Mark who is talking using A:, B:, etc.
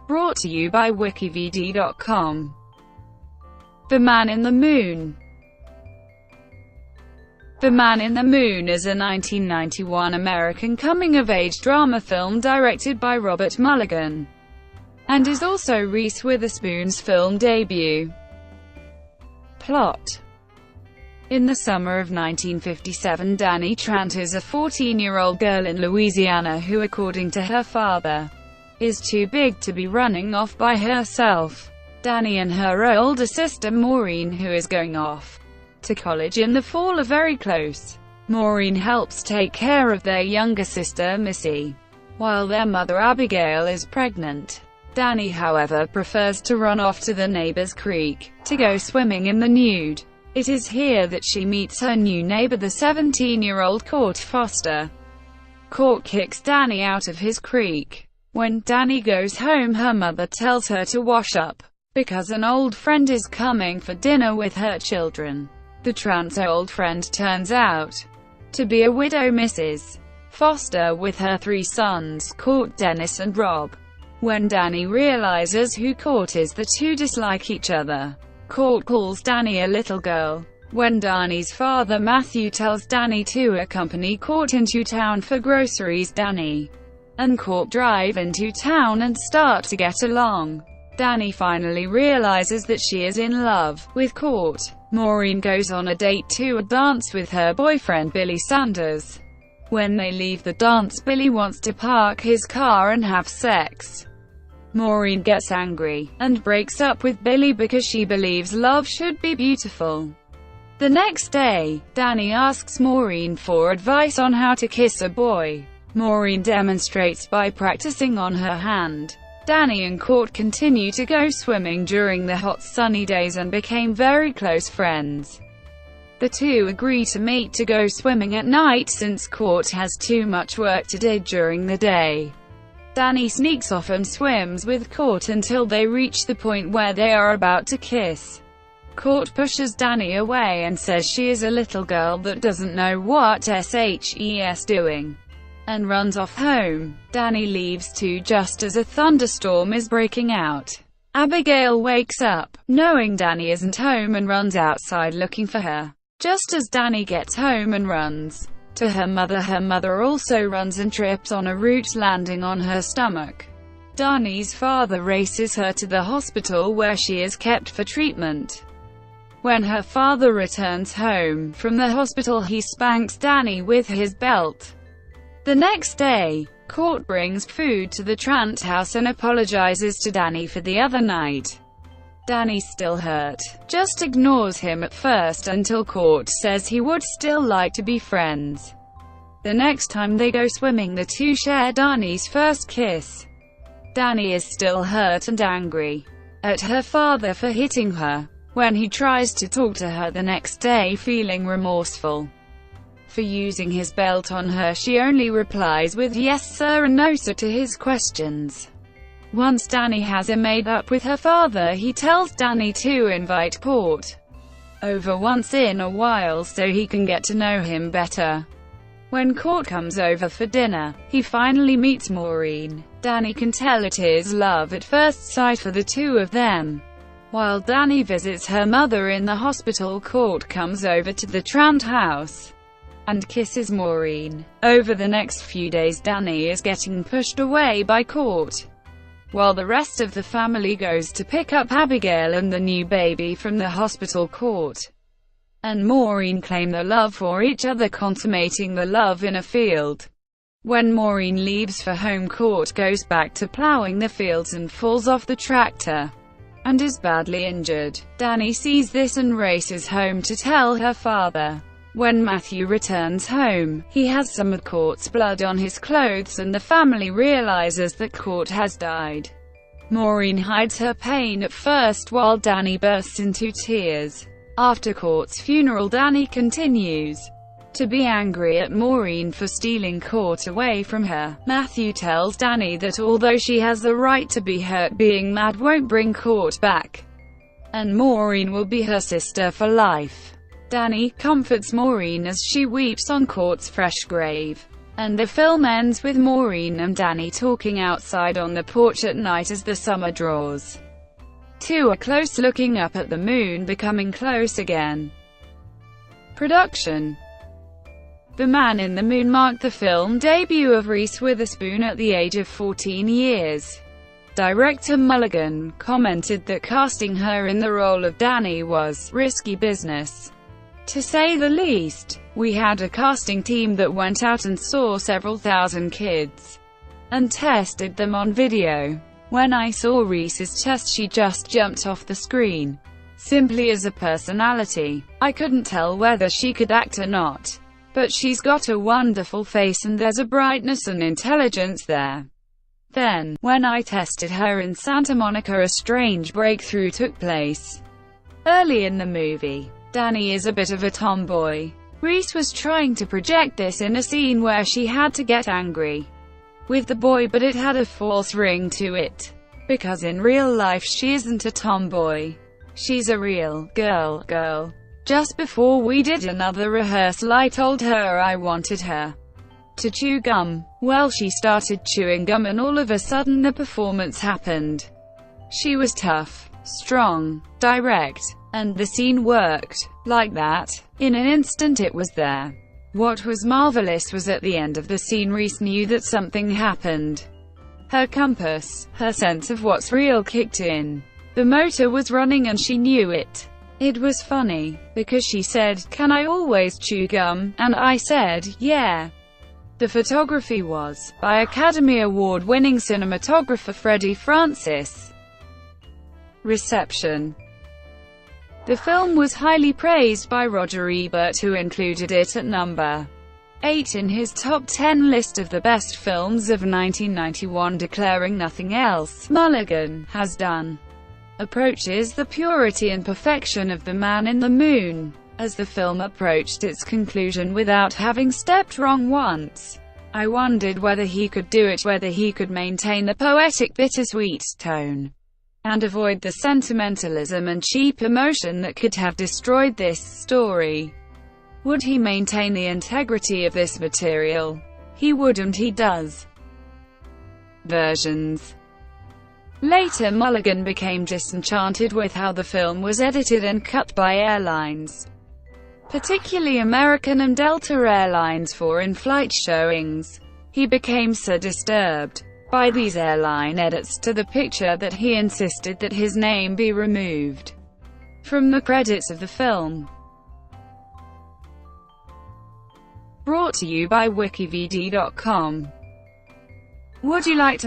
A: Brought to you by WikiVidi.com. The Man in the Moon. The Man in the Moon is a 1991 American coming-of-age drama film directed by Robert Mulligan, and is also Reese Witherspoon's film debut. Plot. In the summer of 1957, Danny Trant is a 14-year-old girl in Louisiana who, according to her father, is too big to be running off by herself. Danny and her older sister Maureen, who is going off to college in the fall, are very close. Maureen helps take care of their younger sister Missy, while their mother Abigail is pregnant. Danny, however, prefers to run off to the neighbor's creek to go swimming in the nude. It is here that she meets her new neighbor, the 17-year-old Court Foster. Court kicks Danny out of his creek. When Danny goes home, her mother tells her to wash up, because an old friend is coming for dinner with her children. The Trant's old friend turns out to be a widow, Mrs. Foster, with her 3 sons, Court, Dennis and Rob. When Danny realizes who Court is, the two dislike each other. Court calls Danny a little girl. When Danny's father Matthew tells Danny to accompany Court into town for groceries, Danny and Court drive into town and start to get along. Danny finally realizes that she is in love with Court. Maureen goes on a date to a dance with her boyfriend Billy Sanders. When they leave the dance, Billy wants to park his car and have sex. Maureen gets angry and breaks up with Billy because she believes love should be beautiful. The next day, Danny asks Maureen for advice on how to kiss a boy. Maureen demonstrates by practicing on her hand. Danny and Court continue to go swimming during the hot sunny days and became very close friends. The two agree to meet to go swimming at night since Court has too much work to do during the day. Danny sneaks off and swims with Court until they reach the point where they are about to kiss. Court pushes Danny away and says she is a little girl that doesn't know what she's doing, and runs off home. Danny leaves too just as a thunderstorm is breaking out. Abigail wakes up, knowing Danny isn't home, and runs outside looking for her. Just as Danny gets home and runs to her mother also runs and trips on a root, landing on her stomach. Danny's father races her to the hospital where she is kept for treatment. When her father returns home from the hospital, he spanks Danny with his belt. The next day, Court brings food to the Trant house and apologizes to Danny for the other night. Danny, still hurt, just ignores him at first until Court says he would still like to be friends. The next time they go swimming, the two share Danny's first kiss. Danny is still hurt and angry at her father for hitting her. When he tries to talk to her the next day, feeling remorseful for using his belt on her, she only replies with yes sir and no sir to his questions. Once Danny has made up with her father, he tells Danny to invite Court over once in a while so he can get to know him better. When Court comes over for dinner, he finally meets Maureen. Danny can tell it is love at first sight for the two of them. While Danny visits her mother in the hospital, Court comes over to the Trant house and kisses Maureen. Over the next few days, Danny is getting pushed away by Court, while the rest of the family goes to pick up Abigail and the new baby from the hospital. Court and Maureen claim their love for each other, consummating the love in a field. When Maureen leaves for home, Court goes back to plowing the fields and falls off the tractor and is badly injured. Danny sees this and races home to tell her father. When Matthew returns home, he has some of Court's blood on his clothes and the family realizes that Court has died. Maureen hides her pain at first while Danny bursts into tears. After Court's funeral, Danny continues to be angry at Maureen for stealing Court away from her. Matthew tells Danny that although she has the right to be hurt, being mad won't bring Court back, and Maureen will be her sister for life. Danny comforts Maureen as she weeps on Court's fresh grave. and the film ends with Maureen and Danny talking outside on the porch at night as the summer draws to a close, looking up at the moon, becoming close again. Production. The Man in the Moon marked the film debut of Reese Witherspoon at the age of 14 years. Director Mulligan commented that casting her in the role of Danny was risky business, to say the least. We had a casting team that went out and saw several thousand kids and tested them on video. When I saw Reese's chest, she just jumped off the screen. Simply as a personality. I couldn't tell whether she could act or not. But she's got a wonderful face and there's a brightness and intelligence there. Then, when I tested her in Santa Monica, a strange breakthrough took place. Early in the movie, Danny is a bit of a tomboy. Reese was trying to project this in a scene where she had to get angry with the boy, but it had a false ring to it. Because in real life she isn't a tomboy. She's a real girl. Just before we did another rehearsal, I told her I wanted her to chew gum. Well, she started chewing gum and all of a sudden the performance happened. She was tough, strong, direct, and the scene worked. Like that. In an instant it was there. What was marvelous was at the end of the scene Reese knew that something happened. Her compass, her sense of what's real kicked in. The motor was running and she knew it. It was funny, because she said, "Can I always chew gum?" And I said, "Yeah." The photography was by Academy Award-winning cinematographer Freddie Francis. Reception. The film was highly praised by Roger Ebert, who included it at number 8 in his top 10 list of the best films of 1991, declaring nothing else Mulligan has done approaches the purity and perfection of The Man in the Moon. As the film approached its conclusion without having stepped wrong once, I wondered whether he could do it, whether he could maintain the poetic bittersweet tone and avoid the sentimentalism and cheap emotion that could have destroyed this story. Would he maintain the integrity of this material? He wouldn't. He does. Versions. Later Mulligan became disenchanted with how the film was edited and cut by airlines, particularly American and Delta Airlines, for in-flight showings. He became so disturbed by these airline edits to the picture that he insisted that his name be removed from the credits of the film. Brought to you by WikiVidi.com. Would you like to